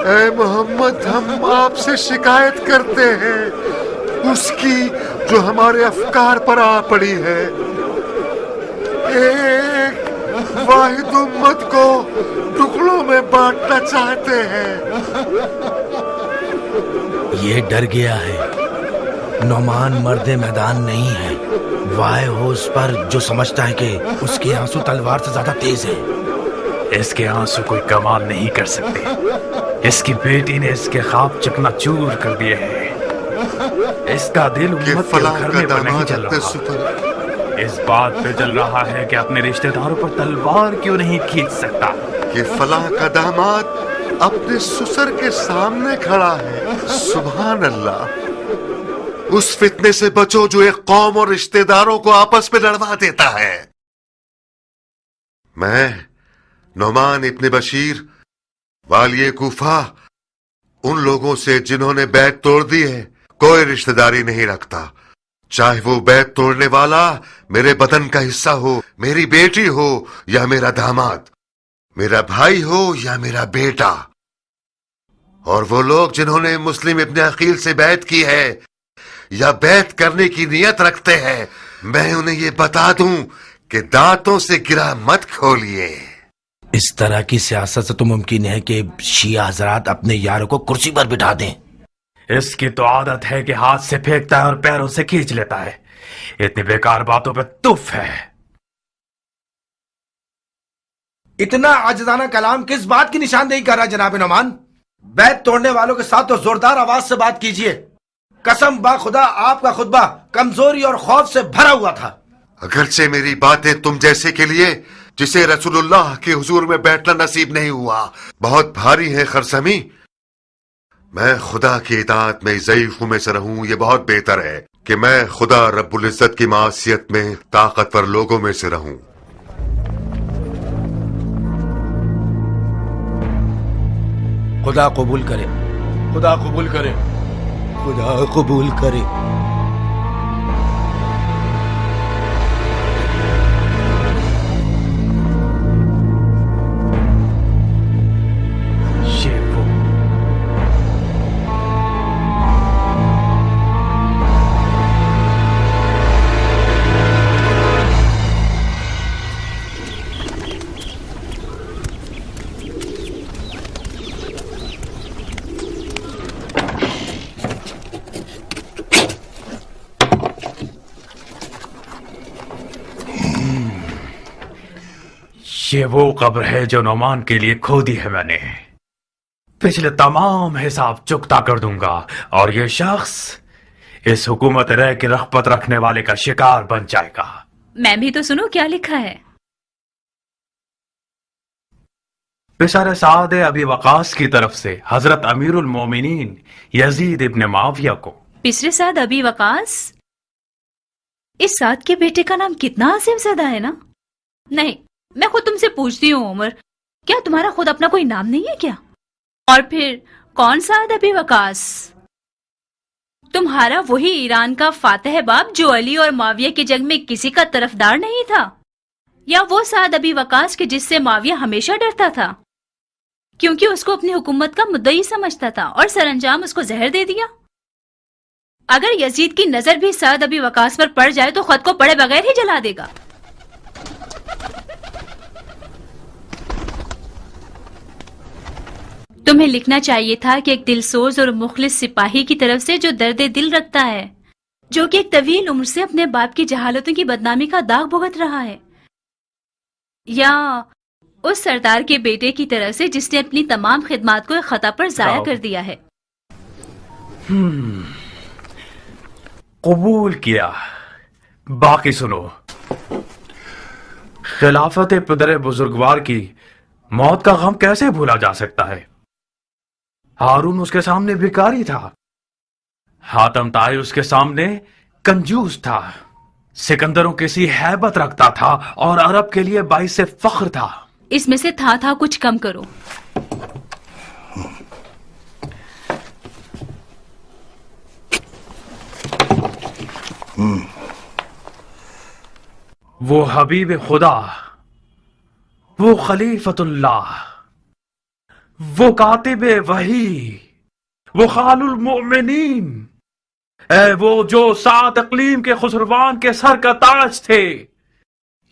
ऐ मोहम्मद, हम आपसे शिकायत करते हैं उसकी जो हमारे अफकार पर आ पड़ी है। एक वाहिद उम्मत को टुकड़ों में बांटना चाहते हैं। ये डर गया है। नौमान मर्दे मैदान नहीं है। वाय हो उस पर जो समझता है कि उसके आंसू तलवार से ज्यादा तेज है। اس کے آنسو کوئی کمال نہیں کر سکتے. اس کی بیٹی نے اس کے خواب چکنا چور کر دیے ہیں. اس کا دل امت کے گھرنے پر نہیں چل رہا. اس بات پہ چل رہا ہے کہ اپنے رشتہ داروں پر تلوار کیوں نہیں کھینچ سکتا. کہ فلاں کا داماد اپنے سسر کے سامنے کھڑا ہے. سبحان اللہ. اس فتنے سے بچو جو ایک قوم اور رشتہ داروں کو آپس میں لڑوا دیتا ہے. میں نعمان ابن بشیر والی کوفہ ان لوگوں سے جنہوں نے بیعت توڑ دی ہے کوئی رشتہ داری نہیں رکھتا. چاہے وہ بیعت توڑنے والا میرے بدن کا حصہ ہو، میری بیٹی ہو یا میرا داماد، میرا بھائی ہو یا میرا بیٹا. اور وہ لوگ جنہوں نے مسلم ابن عقیل سے بیعت کی ہے یا بیعت کرنے کی نیت رکھتے ہیں، میں انہیں یہ بتا دوں کہ دانتوں سے گرا مت کھولیے. اس طرح کی سیاست سے تو ممکن ہے کہ شیعہ حضرات اپنے یاروں کو کرسی پر بٹھا دیں. اس کی تو عادت ہے کہ ہاتھ سے پھینکتا ہے اور پیروں سے کھینچ لیتا ہے. اتنی بیکار باتوں پہ تف ہے. اتنا عاجزانہ کلام کس بات کی نشاندہی کر رہا ہے جناب نعمان؟ بیعت توڑنے والوں کے ساتھ تو زوردار آواز سے بات کیجئے. قسم با خدا آپ کا خطبہ کمزوری اور خوف سے بھرا ہوا تھا. اگرچہ میری باتیں تم جیسے کے لیے جسے رسول اللہ کے حضور میں بیٹھنا نصیب نہیں ہوا بہت بھاری ہے خرسمی. میں خدا کی اطاعت میں ضعیفوں میں سے رہوں، یہ بہت بہتر ہے کہ میں خدا رب العزت کی معصیت میں طاقتور لوگوں میں سے رہوں. خدا قبول کرے، خدا قبول کرے، خدا قبول کرے. یہ وہ قبر ہے جو نعمان کے لیے کھودی ہے میں نے. پچھلے تمام حساب چکتا کر دوں گا اور یہ شخص اس حکومت رہ کی رغبت رکھنے والے کا شکار بن جائے گا. میں بھی تو سنوں کیا لکھا ہے. پسر سعد ابی وقاص کی طرف سے حضرت امیر المومنین یزید ابن معاویہ کو. پسر سعد ابی وقاص؟ اس سعد کے بیٹے کا نام کتنا عظیم زدہ ہے نا. نہیں، میں خود تم سے پوچھتی ہوں عمر، کیا تمہارا خود اپنا کوئی نام نہیں ہے کیا؟ اور پھر کون سعد ابی وقاص؟ تمہارا وہی ایران کا فاتح باب جو علی اور معاویہ کی جنگ میں کسی کا طرفدار نہیں تھا، یا وہ سعد ابی وقاص کے جس سے معاویہ ہمیشہ ڈرتا تھا کیونکہ اس کو اپنی حکومت کا مدعی سمجھتا تھا اور سر انجام اس کو زہر دے دیا؟ اگر یزید کی نظر بھی سعد ابی وقاص پر پڑ جائے تو خود کو پڑے بغیر ہی جلا دے گا. تمہیں لکھنا چاہیے تھا کہ ایک دل سوز اور مخلص سپاہی کی طرف سے جو درد دل رکھتا ہے، جو کہ ایک طویل عمر سے اپنے باپ کی جہالتوں کی بدنامی کا داغ بھگت رہا ہے، یا اس سردار کے بیٹے کی طرف سے جس نے اپنی تمام خدمات کو ایک خطا پر ضائع کر دیا ہے. قبول کیا. باقی سنو. خلافت پدر بزرگوار کی موت کا غم کیسے بھولا جا سکتا ہے؟ ہارون اس کے سامنے بھکاری تھا، حاتم طائی اس کے سامنے کنجوس تھا، سکندروں کسی ہیبت رکھتا تھا اور عرب کے لیے باعث فخر تھا. اس میں سے تھا کچھ کم کرو. وہ حبیب خدا، وہ خلیفت اللہ، وہ کاتب وحی، وہ خال المؤمنین، اے وہ جو 7 اقلیم کے خسروان کے سر کا تاج تھے.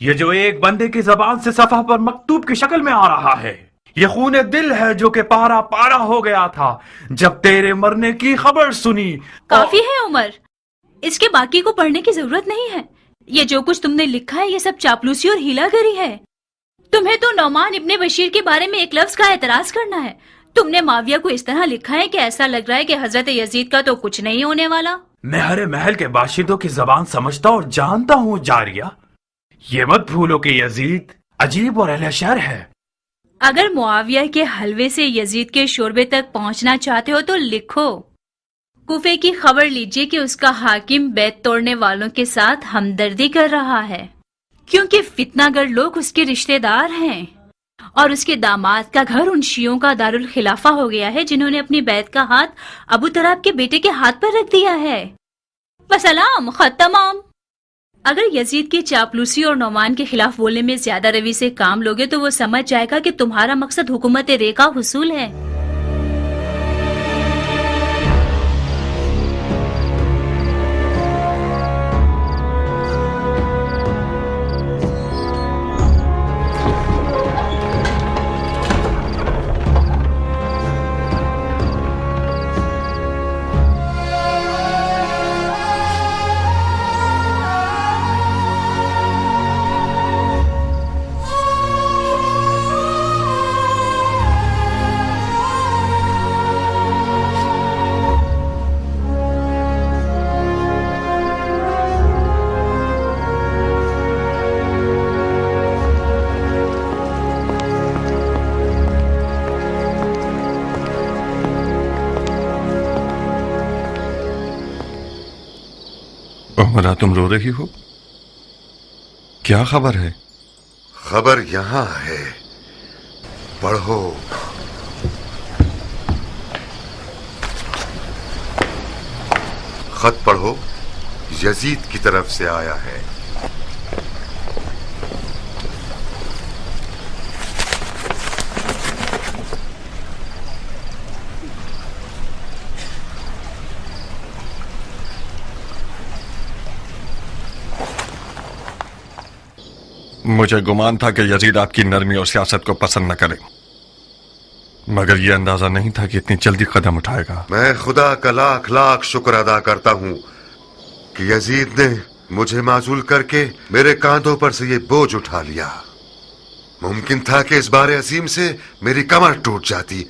یہ جو ایک بندے کی زبان سے صفحہ پر مکتوب کی شکل میں آ رہا ہے، یہ خون دل ہے جو کہ پارا پارا ہو گیا تھا جب تیرے مرنے کی خبر سنی. کافی ہے عمر، اس کے باقی کو پڑھنے کی ضرورت نہیں ہے. یہ جو کچھ تم نے لکھا ہے یہ سب چاپلوسی اور ہیلا گری ہے. तुम्हें तो नौमान इब्ने बशीर के बारे में एक लफ्ज का एतराज करना है। तुमने माविया को इस तरह लिखा है कि ऐसा लग रहा है कि हजरत यजीद का तो कुछ नहीं होने वाला। मैं हरे महल के बाशिंदों की जबान समझता और जानता हूँ जारिया। ये मत भूलो कि यजीद अजीब और अहले शर है। अगर मुआविया के हलवे से यजीद के शोरबे तक पहुंचना चाहते हो तो लिखो, कूफे की खबर लीजिए कि उसका हाकिम बैत तोड़ने वालों के साथ हमदर्दी कर रहा है, क्योंकि फितनागर लोग उसके रिश्तेदार हैं और उसके दामाद का घर उन शियों का दारुल खिलाफा हो गया है जिन्होंने अपनी बैत का हाथ अबू तराब के बेटे के हाथ पर रख दिया है। वसलाम, खत तमाम। अगर यजीद की चापलूसी और नौमान के खिलाफ बोलने में ज्यादा रवि से काम लोगे तो वो समझ जाएगा कि तुम्हारा मकसद हुकूमत रे का हुसूल है। उमरा, तुम रो रही हो? क्या खबर है? खबर यहां है, पढ़ो। खत पढ़ो, यजीद की तरफ से आया है। मुझे गुमान था कि यजीद आपकी नरमी और सियासत को पसंद न करे, मगर यह अंदाजा नहीं था कि इतनी जल्दी कदम उठाएगा। मैं खुदा का लाख लाख शुक्र अदा करता हूं कि यजीद ने मुझे माजूल करके मेरे कांधों पर से ये बोझ उठा लिया। मुमकिन था कि इस बारे अजीम से मेरी कमर टूट जाती।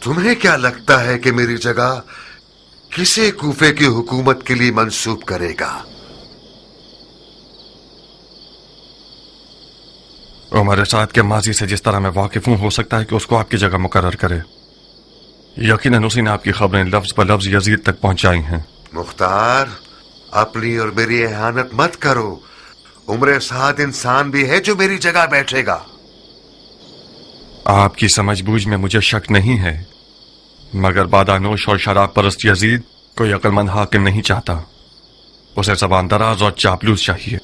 तुम्हें क्या लगता है कि मेरी जगह किसे कूफे की हुकूमत के लिए मंसूब करेगा? उमर साद के माजी से जिस तरह मैं वाकिफ हूं, हो सकता है कि उसको आपकी जगह मुकर्रर करे। यकीनन उसी ने आपकी खबरें लफ्ज ब लफ्ज यजीद तक पहुंचाई हैं। मुख्तार, अपनी और मेरी एहानत मत करो। उमर साद इंसान भी है जो मेरी जगह बैठेगा। आपकी समझबूझ में मुझे शक नहीं है, मगर बादानोश और शराब परस्त यजीद कोई अक्लमंद हाकिम नहीं चाहता। उसे जबान दराज और चापलूस चाहिए,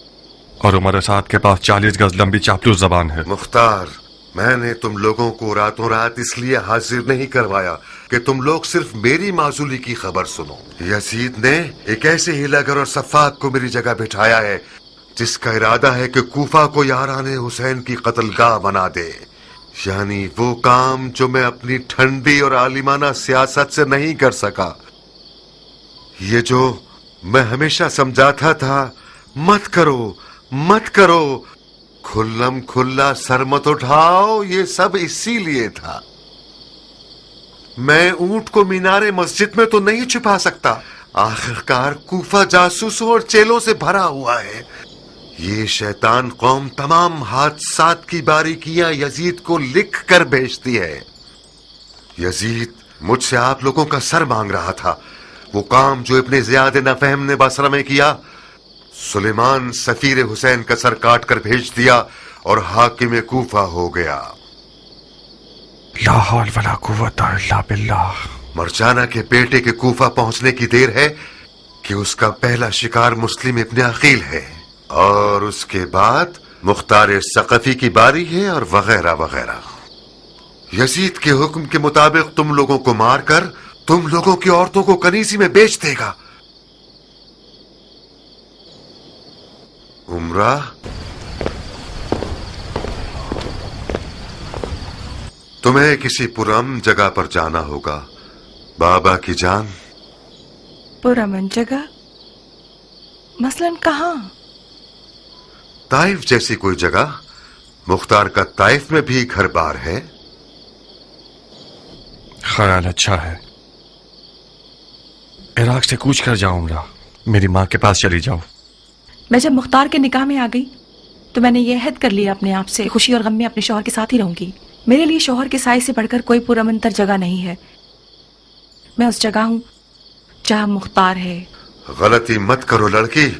और उमर साद के पास 40 गज लंबी चापलूस जबान है। मुख्तार, मैंने तुम लोगों को रातों रात इसलिए हाजिर नहीं करवाया कि तुम लोग सिर्फ मेरी माजूली की खबर सुनो। यजीद ने एक ऐसे हिलागर और सफाक को मेरी जगह बिठाया है जिसका इरादा है कि कूफा को यारान हुसैन की कत्लगाह बना दे, यानी वो काम जो मैं अपनी ठंडी और आलिमाना सियासत से नहीं कर सका। ये जो मैं हमेशा समझाता था, मत करो मत करो, खुल्लम खुल्ला सर मत उठाओ, ये सब इसीलिए था। मैं ऊंट को मीनारे मस्जिद में तो नहीं छुपा सकता। आखिरकार कूफा जासूसों और चेलों से भरा हुआ है। ये शैतान कौम तमाम हादसात की बारीकियां यजीद को लिख कर भेजती है। यजीद मुझसे आप लोगों का सर मांग रहा था। वो काम जो इब्ने ज़ियाद नफहम ने बसरा में किया, सुलेमान सफीर हुसैन का सर काट कर भेज दिया और हाकिम कूफा हो गया। ला हौल वला कुव्वता इल्ला बिल्लाह। मरजाना के बेटे के कूफा पहुंचने की देर है कि उसका पहला शिकार मुस्लिम इब्ने अकील है, और उसके बाद मुख्तार सकफी की बारी है, और वगैरह वगैरह। यजीद के हुक्म के मुताबिक तुम लोगों को मारकर तुम लोगों की औरतों को कनीसी में बेच देगा। उमरा, तुम्हें किसी पुरअमन जगह पर जाना होगा। बाबा की जान। पुरअमन जगह? मसलन कहाँ? ताइफ जैसी कोई जगह। मुख्तार का ताइफ में भी घर बार है। ख्याल अच्छा है। इराक से कूच कर जाओ उमरा, मेरी माँ के पास चली जाओ। मैं जब मुख्तार के निकाह में आ गई तो मैंने ये अहद कर लिया अपने आप से, खुशी और गम में अपने शौहर के साथ ही रहूंगी। मेरे लिए शौहर के साए से बढ़कर कोई पुरअमनतर जगह नहीं है। मैं उस जगह हूं जहां मुख्तार है। गलती मत करो लड़की।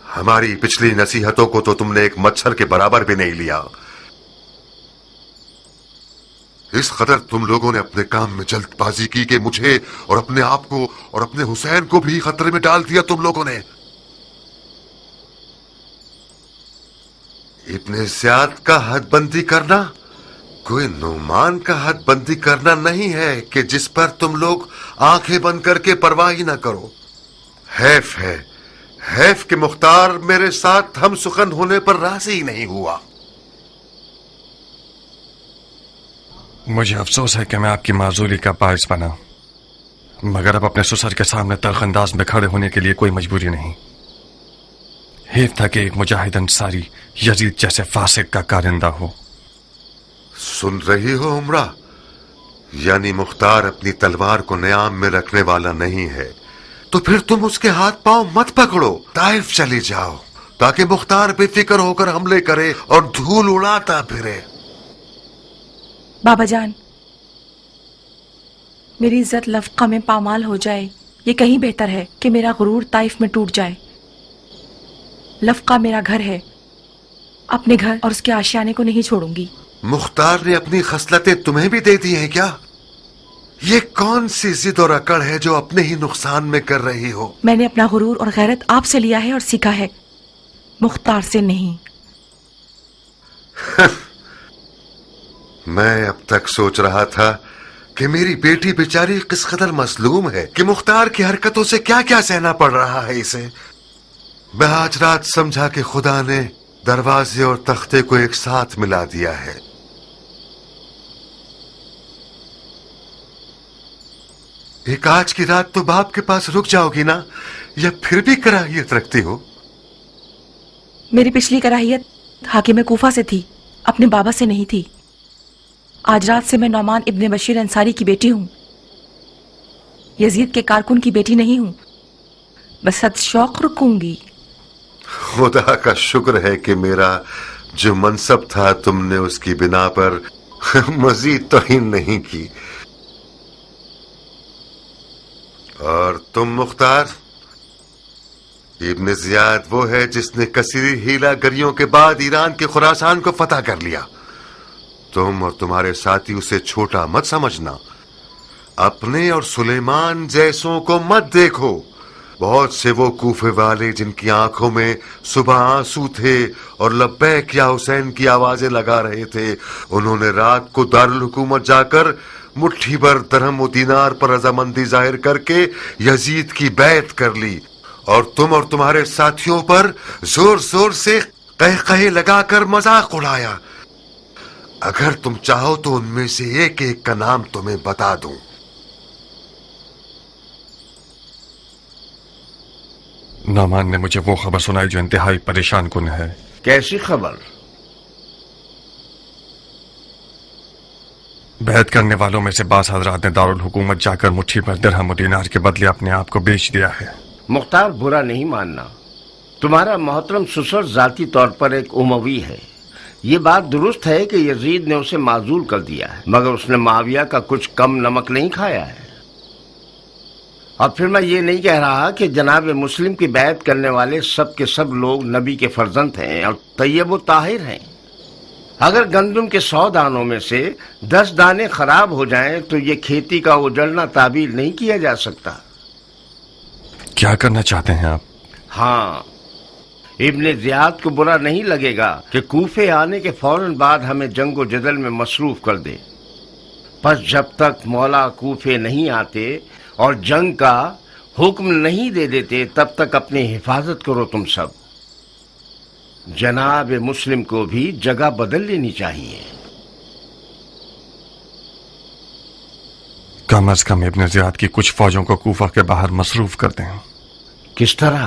हमारी पिछली नसीहतों को तो तुमने एक मच्छर के बराबर भी नहीं लिया। इस कदर तुम लोगों ने अपने काम में जल्दबाजी की कि मुझे और अपने आप को और अपने हुसैन को भी खतरे में डाल दिया तुम लोगों ने। इब्ने ज़ियाद का हदबंदी करना कोई नुमान का हदबंदी करना नहीं है कि जिस पर तुम लोग आंखें बंद करके परवाह ही ना करो। हैफ है, हैफ कि मुख्तार मेरे साथ हम सुखन होने पर राजी ही नहीं हुआ। मुझे अफसोस है कि मैं आपकी माजूली का बायस बना, मगर अब अपने ससुर के सामने तलखंदाज में खड़े होने के लिए कोई मजबूरी नहीं। हेफ था कि एक मुजाहिद अंसारी यजीद जैसे फासिक का कारिंदा हो। सुन रही हो उमरा? यानी मुख्तार अपनी तलवार को न्याम में रखने वाला नहीं है, तो फिर तुम उसके हाथ पांव मत पकड़ो, ताइफ चली जाओ ताकि मुख्तार बेफिक्र होकर हमले करे और धूल उड़ाता फिरे। बाबा जान, मेरी इज्जत लफका में पामाल हो जाए, ये कहीं बेहतर है कि मेरा गुरूर ताइफ में टूट जाए। लफका मेरा घर है, अपने घर और उसके आशियाने को नहीं छोड़ूंगी। मुख्तार ने अपनी खसलतें तुम्हें भी दे दी हैं क्या? ये कौन सी जिद और अकड़ है जो अपने ही नुकसान में कर रही हो? मैंने अपना गुरूर और गैरत आपसे लिया है और सीखा है, मुख्तार से नहीं। मैं अब तक सोच रहा था कि मेरी बेटी बेचारी किस कदर मसलूम है कि मुख्तार की हरकतों से क्या क्या सहना पड़ रहा है इसे। मैं आज रात समझा कि खुदा ने दरवाजे और तख्ते को एक साथ मिला दिया है। एक आज की रात तो बाप के पास रुक जाओगी ना, या फिर भी कराहियत रखती हो? मेरी पिछली कराहियत हाकिम कूफा से थी, अपने बाबा से नहीं थी। आज रात से मैं नौमान इब्ने बशीर अंसारी की बेटी हूं, यजीद के कारकुन की बेटी नहीं हूं। बस सद शौक रुकूंगी। खुदा का शुक्र है कि मेरा जो मनसब था तुमने उसकी बिना पर मजीद तौहीन नहीं की। और तुम मुख्तार, इब्ने ज़ियाद वो है जिसने कसीरी हीला गरियों के बाद ईरान के खुरासान को फतह कर लिया। तुम और तुम्हारे साथी उसे छोटा मत समझना। अपने और सुलेमान जैसों को मत देखो। बहुत से वो कूफे वाले जिनकी आंखों में सुबह आंसू थे और लब्बैक या हुसैन की आवाजें लगा रहे थे, उन्होंने रात को दारुल हुकूमत जाकर मुट्ठी भर दरहम और दीनार पर रजामंदी जाहिर करके यजीद की बैत कर ली, और तुम और तुम्हारे साथियों पर जोर जोर से कह लगाकर मजाक उड़ाया। अगर तुम चाहो तो उनमें से एक एक का नाम तुम्हें बता दूं। नौमान ने मुझे वो खबर सुनाई जो इंतहाई परेशान कुन है। कैसी खबर? बैत करने वालों में से बास हजरात ने दारुल हुकूमत जाकर मुट्ठी भर दिरहम और दीनार के बदले अपने आप को बेच दिया है। मुख्तार, बुरा नहीं मानना, तुम्हारा मोहतरम ससुर जाती तौर पर एक उमवी है। ये बात दुरुस्त है कि यजीद ने उसे माजूल कर दिया है, मगर उसने माविया का कुछ कम नमक नहीं खाया है। और फिर मैं ये नहीं कह रहा कि जनाब मुस्लिम की बैत करने वाले सब के सब लोग नबी के फर्जंद हैं और तैयब व ताहिर हैं। अगर गंदम के 100 दानों में से 10 दाने खराब हो जाएं तो ये खेती का उजड़ना ताबीर नहीं किया जा सकता। क्या करना चाहते हैं आप? हाँ, इब्ने ज़ियाद को बुरा नहीं लगेगा कि कूफे आने के फौरन बाद हमें जंगो जदल में मसरूफ कर दे। पर जब तक मौला कूफे नहीं आते और जंग का हुक्म नहीं दे देते, तब तक अपनी हिफाजत करो तुम सब। जनाब मुस्लिम को भी जगह बदल लेनी चाहिए। कम अज कम इब्ने ज़ियाद की कुछ फौजों को कूफा के बाहर मसरूफ कर दें। किस तरह?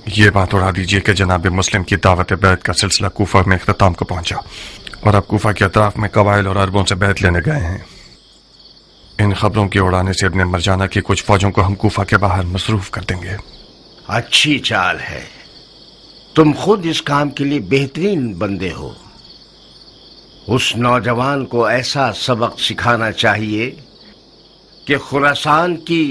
ये बात उड़ा दीजिए कि जनाब मुस्लिम की दावत बैत का सिलसिला कूफा में इख्तिताम को पहुंचा और अब कूफा के अतराफ में कबाइल और अरबों से बैत लेने गए हैं। इन खबरों के उड़ाने से इब्न मरजाना की कुछ फौजों को हम कूफा के बाहर मसरूफ कर देंगे। अच्छी चाल है, तुम खुद इस काम के लिए बेहतरीन बंदे हो। उस नौजवान को ऐसा सबक सिखाना चाहिए कि खुरासान की